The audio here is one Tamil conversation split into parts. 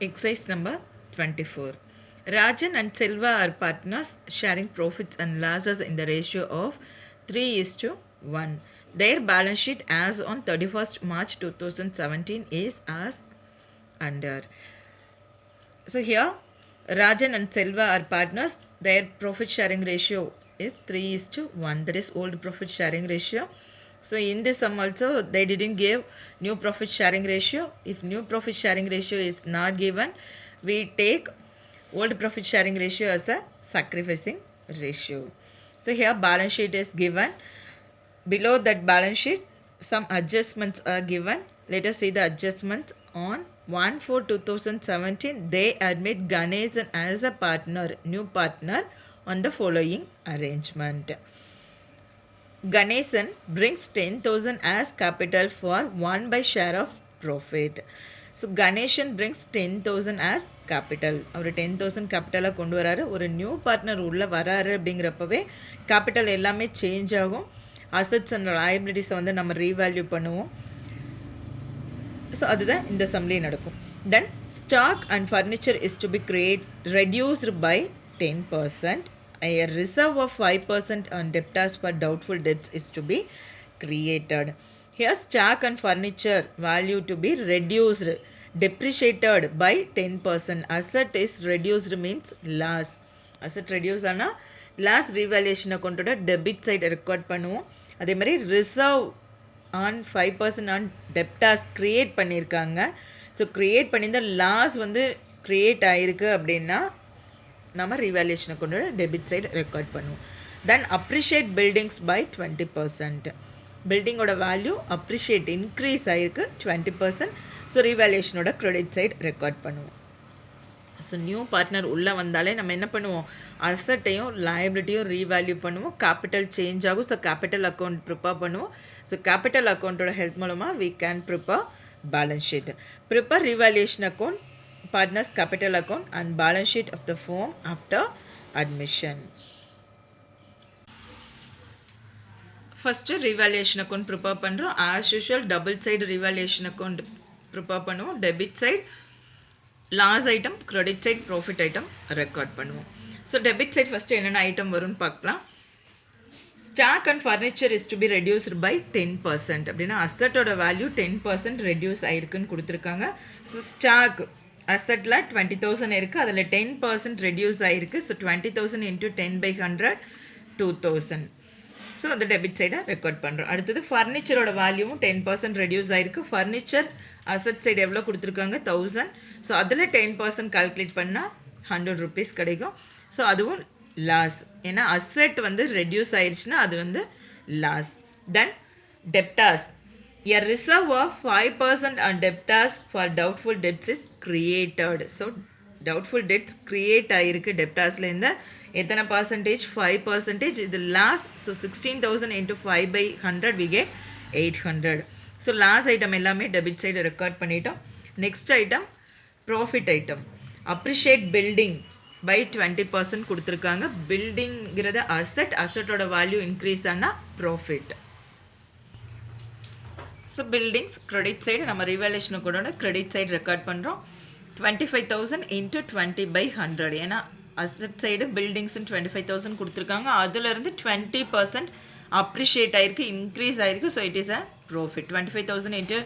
Exercise number 24. Rajan and Selva are partners sharing profits and losses in the ratio of 3:1. Their balance sheet as on 31st March 2017 is as under. So here Rajan and Selva are partners. Their profit sharing ratio is 3:1. That is old profit sharing ratio. So in this sum also they didn't give new profit sharing ratio. If new profit sharing ratio is not given, we take old profit sharing ratio as a sacrificing ratio. So here balance sheet is given. Below that balance sheet, some adjustments are given. Let us see the adjustments. On 1/4/2017, they admit Ganesan as a partner, new partner on the following arrangement. Ganesan brings 10,000 as capital for 1 by share of profit. So Ganesan brings 10,000 as capital. அவர் 10,000 கேபிட்டலாக கொண்டு வராரு. ஒரு நியூ பார்ட்னர் உள்ளே வராரு அப்படிங்கிறப்பவே கேபிட்டல் எல்லாமே சேஞ்ச் ஆகும். அசட்ஸ் அண்ட் லைபிலிட்டிஸை வந்து நம்ம ரீவேல்யூ பண்ணுவோம். ஸோ அதுதான் இந்த சம்லேயே நடக்கும். Then stock and furniture is to be reduced by 10%. A reserve of 5% on debtors for doubtful debts is to be created. Here stock and furniture value to be reduced, depreciated by 10%. Asset is reduced means loss. Asset reduced ஆனா loss revaluation கொண்டு டெபிட் சைடு ரெக்கார்ட் பண்ணுவோம். அதே மாதிரி reserve on 5% on debtors create பண்ணியிருக்காங்க. ஸோ க்ரியேட் பண்ணியிருந்த லாஸ் வந்து க்ரியேட் ஆகிருக்கு அப்படின்னா நம்ம ரீவேல்யூஷனை கொண்டு டெபிட் சைடு ரெக்கார்ட் பண்ணுவோம். Then appreciate buildings by 20%. பில்டிங்கோட வேல்யூ அப்ரிஷியேட் இன்க்ரீஸ் ஆகிருக்கு 20%. ஸோ ரீவேல்யூஷனோட க்ரெடிட் சைடு ரெக்கார்ட் பண்ணுவோம். ஸோ நியூ பார்ட்னர் உள்ளே வந்தாலே நம்ம என்ன பண்ணுவோம், அசட்டையும் லைபிலிட்டியும் ரீவேல்யூ பண்ணுவோம். கேபிட்டல் சேஞ்ச் ஆகும். ஸோ கேபிட்டல் அக்கௌண்ட் ப்ரிப்பேர் பண்ணுவோம். ஸோ கேபிட்டல் அக்கௌண்ட்டோட ஹெல்ப் மூலமாக we can prepare balance sheet. Prepare revaluation account, partners capital account and balance sheet of the firm after admission. First revaluation account prepare பண்றோம். As usual double side revaluation account prepare பண்ணுவோம். Debit side loss item, credit side profit item record பண்ணுவோம். So debit side first என்னென்ன ஐட்டம் வரும்னு பார்க்கலாம். Stock and furniture is to be reduced by 10%. அப்படின்னா அசட்டோட வேல்யூ 10% ரெடியூஸ் ஆயிருக்குன்னு கொடுத்துருக்காங்க. ஸோ ஸ்டாக் அசட்டில் 20,000 இருக்குது, அதில் 10% ரெடியூஸ் ஆகிருக்கு. So 20,000 into 10/100 2,000. ஸோ அந்த டெபிட் சைடை ரெக்கார்ட் பண்ணுறோம். அடுத்தது ஃபர்னிச்சரோட வேல்யூவும் 10% ரெடியூஸ் ஆகிருக்கு. ஃபர்னிச்சர் அசட் சைடு எவ்வளோ கொடுத்துருக்காங்க 1,000. ஸோ அதில் 10% கால்குலேட் பண்ணால் 100 rupees கிடைக்கும். ஸோ அதுவும் லாஸ், ஏன்னா அசட் வந்து ரெடியூஸ் ஆயிடுச்சுன்னா அது வந்து loss. Then debtors, a reserve of 5% on debtors for doubtful debts is created. So doubtful debts create ஆயிருக்கு டெப்டாஸில் இந்த எத்தனை பர்சன்டேஜ் 5%. இது loss. So 16,000 into 5/100 we get 800. So loss item எல்லாமே டெபிட் சைடு ரெக்கார்ட் பண்ணிட்டோம். Next item profit item. Appreciate building by 20% கொடுத்துருக்காங்க. பில்டிங்கிறது அசட், அசட்டோட வேல்யூ இன்க்ரீஸ் ஆனால் profit. So buildings credit side நம்ம ரீவேல்யூஷனை கூட க்ரெடிட் சைடு ரெக்கார்ட் பண்ணுறோம். 25,000 into 20/100. ஏன்னா அசட் சைடு பில்டிங்ஸ்ன்னு 25,000 கொடுத்துருக்காங்க. அதுலேருந்து 20% அப்ரிஷியேட் ஆகிருக்கு, இன்க்ரீஸ் ஆகிருக்கு. So it is a profit. 25,000 into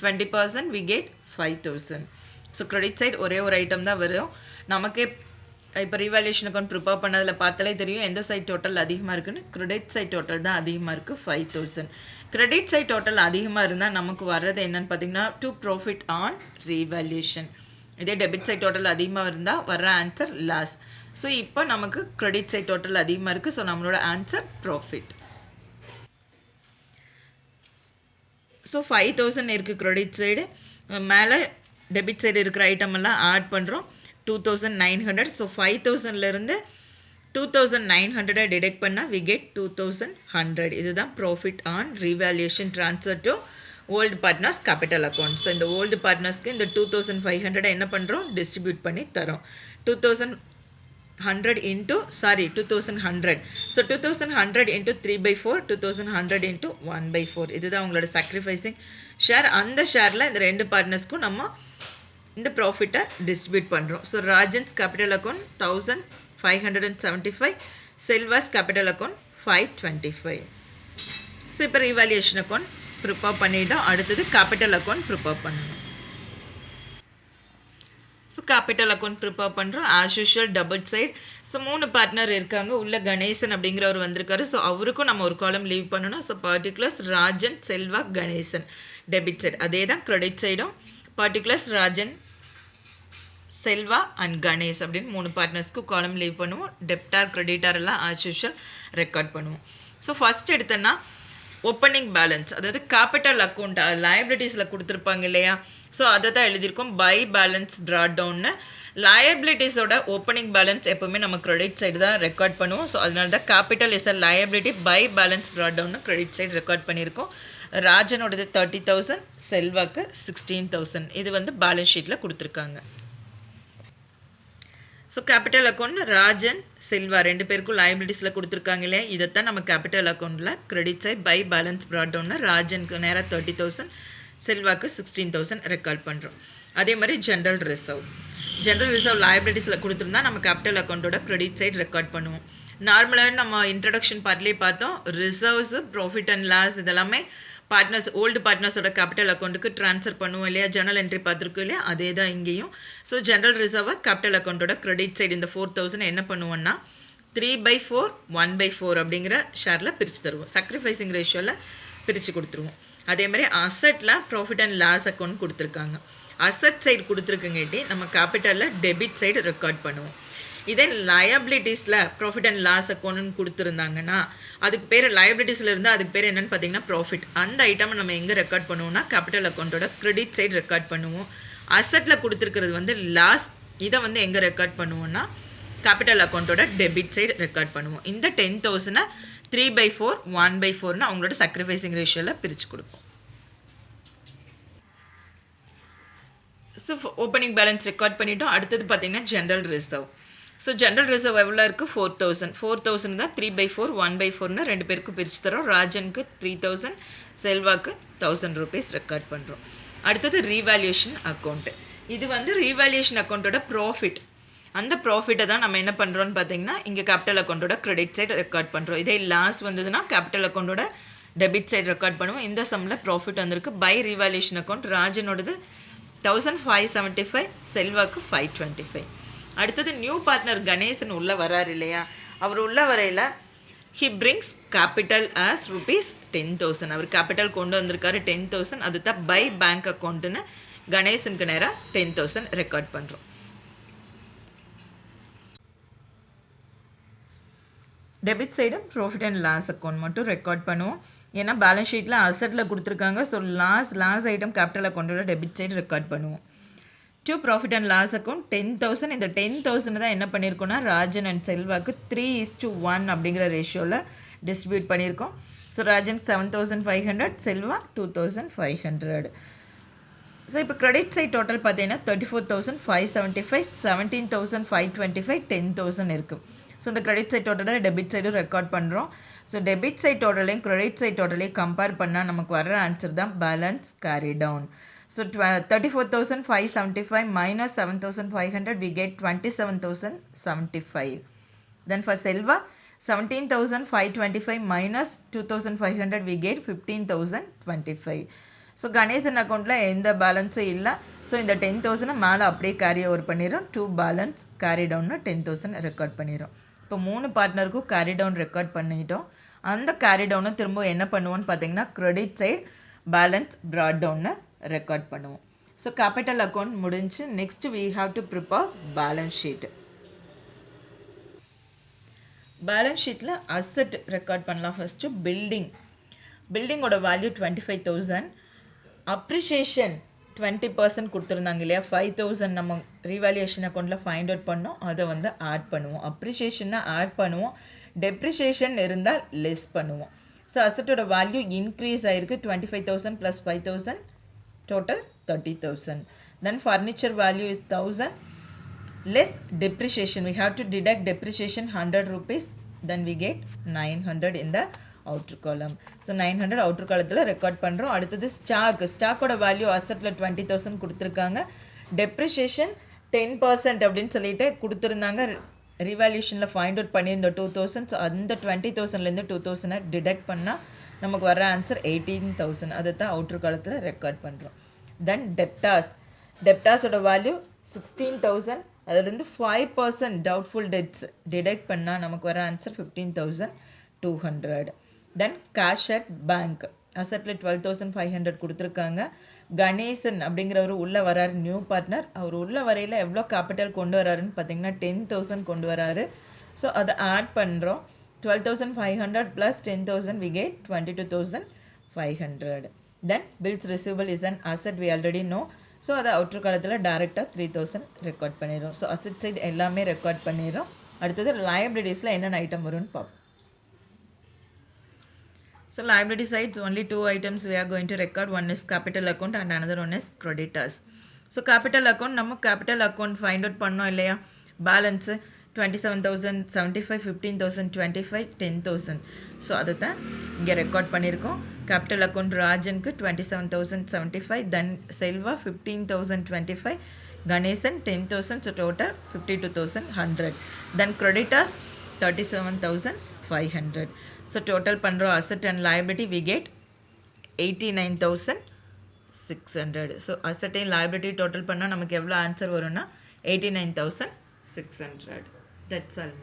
20% we get 5,000. So credit side ஒரே ஒரு ஐட்டம் தான் வரும். நமக்கே இப்போ ரீவேல்யூஷன் அக்கௌண்ட் ப்ரிப்பேர் பண்ணதில் பார்த்தாலே தெரியும் எந்த சைட் டோட்டல் அதிகமாக இருக்குன்னு. க்ரெடிட் சைட் டோட்டல் தான் அதிகமாக இருக்குது 5,000. கிரெடிட் சைட் டோட்டல் அதிகமாக இருந்தால் நமக்கு வர்றது என்னென்னு பார்த்தீங்கன்னா டு ப்ராஃபிட் ஆன் ரீவேல்யூஷன். இதே டெபிட் சைட் டோட்டல் அதிகமாக இருந்தால் வர்ற ஆன்சர் லாஸ். ஸோ இப்போ நமக்கு கிரெடிட் சைட் டோட்டல் அதிகமாக இருக்குது. ஸோ நம்மளோட ஆன்சர் ப்ராஃபிட். ஸோ 5,000 இருக்குது கிரெடிட் சைடு. மேலே டெபிட் சைடு இருக்கிற ஐட்டம் எல்லாம் ஆட் பண்ணுறோம். 2,900. ஸோ 5,000லேருந்து 2,900 டிடெக்ட் பண்ணால் we get 2,100. இதுதான் profit on revaluation transfer to old partners capital account. So இந்த ஓல்டு பார்ட்னர்ஸ்க்கு இந்த 2,500 என்ன பண்ணுறோம், டிஸ்ட்ரிபியூட் பண்ணி தரோம். 2,100 into 2,100. So 2,100 into 3/4, 2,100 into 1/4. இதுதான் உங்களோட சாக்ரிஃபைசிங் ஷேர். அந்த ஷேரில் இந்த ரெண்டு பார்ட்னர்ஸ்க்கும் நம்ம இந்த ப்ராஃபிட்டை டிஸ்ட்ரிபியூட் பண்ணுறோம். So Rajan's capital account 1575, Selva's capital account 525. So இப்போ ரீவேல்யூஷன் அக்கௌண்ட் ப்ரிப்பேர் பண்ணிட்டோம். அடுத்தது கேபிட்டல் அக்கௌண்ட் ப்ரிப்பேர் பண்ணணும். ஸோ கேபிட்டல் அக்கௌண்ட் ப்ரிப்பேர் பண்ணுறோம். As usual double side. So 3 partner இருக்காங்க. உள்ள கணேசன் அப்படிங்கிறவர் வந்திருக்காரு. ஸோ அவருக்கும் நம்ம ஒரு காலம் லீவ் பண்ணணும். So particulars Rajan, Selva, Ganesan debit side. அதே தான் கிரெடிட் சைடும் பர்டிகுலர்ஸ் ராஜன், செல்வா அண்ட் கணேஷ் அப்படின்னு 3 பார்ட்னர்ஸ்க்கு காலம் லீவ் பண்ணுவோம். டெப்டார், கிரெடிட்டார் எல்லாம் ஆஸ் யூஷுவல் ரெக்கார்ட் பண்ணுவோம். ஸோ ஃபஸ்ட் எடுத்தோன்னா ஓப்பனிங் பேலன்ஸ், அதாவது கேபிட்டல் அக்கௌண்ட் லயபிலிட்டிஸில் கொடுத்துருப்பாங்க இல்லையா, ஸோ அதை தான் எழுதியிருக்கோம். பை பேலன்ஸ் ட்ராட் டவுன்னு. லயபிலிட்டிஸோட ஓப்பனிங் பேலன்ஸ் எப்போவுமே நம்ம கிரெடிட் சைடு தான் ரெக்கார்ட் பண்ணுவோம். ஸோ அதனால தான் capital is a liability, by balance brought டவுன்னு credit side record பண்ணியிருக்கோம். ராஜனோடது 30,000, செல்வாக்கு 16,000. இது வந்து பேலன்ஸ் ஷீட்டில் கொடுத்துருக்காங்க. So capital account Rajan, Selva 2 பேருக்கும் லயபிலிட்டிஸில் கொடுத்துருக்காங்க இல்லையா, இதைத்தான் நம்ம கேபிட்டல் அக்கௌண்ட்டில் credit side by balance brought டவுன்னு ராஜனுக்கு நேராக 30,000, செல்வாக்கு 16,000 ரெக்கார்ட் பண்ணுறோம். அதே மாதிரி ஜென்ரல் ரிசர்வ் லயபிலிட்டிஸில் கொடுத்துருந்தா நம்ம கேபிட்டல் அக்கௌண்ட்டோட கிரெடிட் சைட் ரெக்கார்ட் பண்ணுவோம். நார்மலாக நம்ம இன்ட்ரடக்ஷன் பார்ட்லேயே பார்த்தோம், ரிசர்வ்ஸு, ப்ராஃபிட் அண்ட் லாஸ் இதெல்லாமே பார்ட்னர்ஸ், ஓல்டு பார்ட்னர்ஸோட கேபிட்டல் அக்கௌண்ட்டுக்கு ட்ரான்ஸ்ஃபர் பண்ணுவோம் இல்லையா, ஜர்னல் என்ட்ரி பார்த்துருக்கோம் இல்லையா, அதே தான் இங்கேயும். ஸோ ஜென்ரல் ரிசர்வை கேபிட்டல் அக்கௌண்ட்டோட கிரெடிட் சைடு இந்த 4,000 என்ன பண்ணுவோம்னா 3/4 1/4 அப்படிங்கிற ஷேரில் பிரித்து தருவோம். சாக்ரிஃபைசிங் ரேஷியோவில் பிரித்து கொடுத்துருவோம். அதே மாதிரி அசட்டில் ப்ராஃபிட் அண்ட் லாஸ் அக்கௌண்ட் கொடுத்துருக்காங்க. அசட் சைடு கொடுத்துருக்கங்காட்டி நம்ம கேபிட்டலில் டெபிட் சைடு ரெக்கார்ட் பண்ணுவோம். இதே லயபிலிட்டிஸில் ப்ராஃபிட் அண்ட் லாஸ் அக்கௌண்ட்னு கொடுத்துருந்தாங்கன்னா அதுக்கு பேர் லயபிலிட்டிஸில் இருந்தால் அதுக்கு பேர் என்னென்னு பார்த்தீங்கன்னா ப்ராஃபிட். அந்த ஐட்டம் நம்ம எங்கே ரெக்கார்ட் பண்ணுவோம்னா கேபிட்டல் அக்கௌண்ட்டோட கிரெடிட் சைடு ரெக்கார்ட் பண்ணுவோம். அசட்டில் கொடுத்துருக்கிறது வந்து லாஸ், இதை வந்து எங்கே ரெக்கார்ட் பண்ணுவோம்னா கேபிட்டல் அக்கௌண்ட்டோட டெபிட் சைடு ரெக்கார்ட் பண்ணுவோம். இந்த 10,000 3/4 1/4ன்னு அவங்களோட சாக்ரிஃபைசிங் ரேஷியோவில் பிரித்து கொடுப்போம். ஸோ ஓப்பனிங் பேலன்ஸ் ரெக்கார்ட் பண்ணிவிட்டோம். அடுத்தது பார்த்தீங்கன்னா general reserve. So general reserve எவ்வளோ இருக்குது 4,000 தான் 3/4 1/4ன்னு 2 பேருக்கும் பிரித்து தரோம். ராஜனுக்கு 3,000, செல்வாக்கு 1,000 rupees ரெக்கார்ட் பண்ணுறோம். அடுத்தது ரீவேல்யூஷன் அக்கௌண்ட்டு. இது வந்து ரீவேல்யூஷன் அக்கௌண்ட்டோட ப்ராஃபிட். அந்த ப்ராஃபிட்டை தான் நம்ம என்ன பண்ணுறோன்னு பார்த்தீங்கன்னா இங்கே கேபிட்டல் அக்கௌண்ட்டோட கிரெடிட் சைடு ரெக்கார்ட் பண்ணுறோம். இதே லாஸ் வந்ததுன்னா கேபிட்டல் அக்கௌண்ட்டோட டெபிட் சைடு ரெக்கார்ட் பண்ணுவோம். இந்த சம்மில் ப்ராஃபிட் வந்திருக்கு. பை ரீவேல்யூஷன் அக்கௌண்ட் ராஜனோடது 1,575, செல்வாக்கு 525. அடுத்தது நியூ பார்ட்னர் கணேசன் உள்ளே வராரு இல்லையா, அவர் உள்ள வரையில் ஹி பிரிங்ஸ் கேபிட்டல் ஆஸ் ₹10,000. அவர் கேபிட்டல் கொண்டு வந்திருக்காரு 10,000. அது தான் பை பேங்க் அக்கௌண்ட்டுன்னு கணேசனுக்கு நேராக 10,000 ரெக்கார்ட் பண்ணுறோம். Debit side profit and loss account மட்டும் ரெக்கார்ட் பண்ணுவோம். ஏன்னா பேலன்ஸ் ஷீட்டில் அசட்டில் கொடுத்துருக்காங்க. ஸோ லாஸ் ஐட்டம் கேபிட்டல் அக்கௌண்ட்டோட டெபிட் சைடு ரெக்கார்ட் பண்ணுவோம். To profit and loss account 10,000. இந்த 10,000 தான் என்ன பண்ணியிருக்கோம்னா ராஜன் அண்ட் செல்வாக்கு 3:1 அப்படிங்கிற ரேஷியோவில் டிஸ்ட்ரிபியூட் பண்ணியிருக்கோம். ஸோ ராஜன் 7,500, செல்வா 2,500. ஸோ இப்போ கிரெடிட் சைட் டோட்டல் பார்த்தீங்கன்னா 34,575, 17,525, 10,000 இருக்குது. ஸோ இந்த கிரெடிட் சைட் டோட்டலில் டெபிட் சைடும் ரெக்கார்ட் பண்ணுறோம். ஸோ டெபிட் சைட் டோட்டலையும் கிரெடிட் சைட் டோட்டலையும் கம்பேர் பண்ணால் நமக்கு வர்ற ஆன்சர் தான் balance carry down. So 34,575 minus 7,500 we get 27,075. Then for Selva 17,525 minus 2,500 we get 15,025. So Ganesan அக்கௌண்ட்டில் எந்த பேலன்ஸும் இல்லை. ஸோ இந்த 10,000 மேலே அப்படியே கேரி ஓவர் பண்ணிடும். 2 பேலன்ஸ் கேரி டவுன்னு 10,000 ரெக்கார்ட் பண்ணிடும். இப்போ 3 பார்ட்னருக்கும் கேரி டவுன் ரெக்கார்ட் பண்ணிட்டோம். அந்த கேரி டவுனை திரும்ப என்ன பண்ணுவோன்னு பார்த்தீங்கன்னா கிரெடிட் சைட் பேலன்ஸ் ப்ராட் டவுன்னு ரெக்கார்ட் பண்ணுவோம். ஸோ கேபிட்டல் அக்கௌண்ட் முடிஞ்சு. Next we have to prepare balance sheet. Balance ஷீட்டில் அசட் ரெக்கார்ட் பண்ணலாம். ஃபஸ்ட்டு பில்டிங்கோட வேல்யூ 25,000. அப்ரிஷியேஷன் 20% கொடுத்துருந்தாங்க இல்லையா, 5,000 நம்ம ரீவேல்யூஷன் அக்கௌண்ட்டில் ஃபைண்ட் அவுட் பண்ணோம். அதை வந்து ஆட் பண்ணுவோம். அப்ரிஷியேஷன்னா ஆட் பண்ணுவோம், டெப்ரிஷியேஷன் இருந்தால் லெஸ் பண்ணுவோம். ஸோ அசட்டோட வேல்யூ இன்க்ரீஸ் ஆகிருக்கு. 25,000 + 5,000 total 30,000. Then furniture value is 1,000 less depreciation. We have to deduct depreciation 100 rupees. Then we get 900 in the outer column. So 900 outer column record பண்ணுறோம். அடுத்தது ஸ்டாக்கோட வேல்யூ அசட்டில் 20,000 கொடுத்துருக்காங்க. டெப்ரிஷியேஷன் 10% அப்படின்னு சொல்லிட்டு கொடுத்துருந்தாங்க. ரிவால்யூஷனில் ஃபைண்ட் அவுட் பண்ணியிருந்தோம் 2000. ஸோ அந்த 20,000லேருந்து 2000 டிடெக்ட் பண்ணால் நமக்கு வர ஆன்சர் 18,000. அதை தான் அவுட்ரு காலத்தில் ரெக்கார்ட் பண்ணுறோம். தென் டெப்டாஸோட வேல்யூ 16,000. அதுலேருந்து 5% டவுட்ஃபுல் டெட்ஸ் டிடெக்ட் பண்ணால் நமக்கு வர answer 15,200. Then cash at bank அசட்டில் 12,500 கொடுத்துருக்காங்க. கணேசன் அப்படிங்கிறவர் உள்ளே வராரு, நியூ பார்ட்னர். அவர் உள்ள வரையில் எவ்வளோ கேபிட்டல் கொண்டு வராருன்னு பார்த்தீங்கன்னா 10,000 கொண்டு வராரு. ஸோ அதை ஆட் பண்ணுறோம். 12,500 + 10,000 we get 22,500. Then bills receivable is an asset we already know. So அதை அவுட்ரு காலத்தில் டேரெக்டாக 3,000 ரெக்கார்ட் பண்ணிடுறோம். ஸோ அசட் சைடு எல்லாமே ரெக்கார்ட் பண்ணிடுறோம். அடுத்தது லயபிலிட்டிஸில் என்னென்ன ஐட்டம் வரும்னு பார்ப்போம். So liability sides, only 2 items we are going to record. One is capital account and another one is creditors. So capital account, நம்ம capital account find out பண்ணோம் இல்லையா? Balance 27,075, 15,000, 25, 10,000. ஸோ அதை தான் இங்கே ரெக்கார்ட் பண்ணியிருக்கோம். கேபிட்டல் அக்கௌண்ட் ராஜனுக்கு 27,075, தென் செல்வா 15,025, கணேசன் 10,000, ஸோ டோட்டல் 52,100. தென் கிரெடிட்டர்ஸ் 37,500. ஸோ டோட்டல் பண்ணுறோம் asset and liability we get 89,600. So asset and liability total பண்ணால் நமக்கு எவ்வளோ ஆன்சர் வரும்னா 89,600. That's all.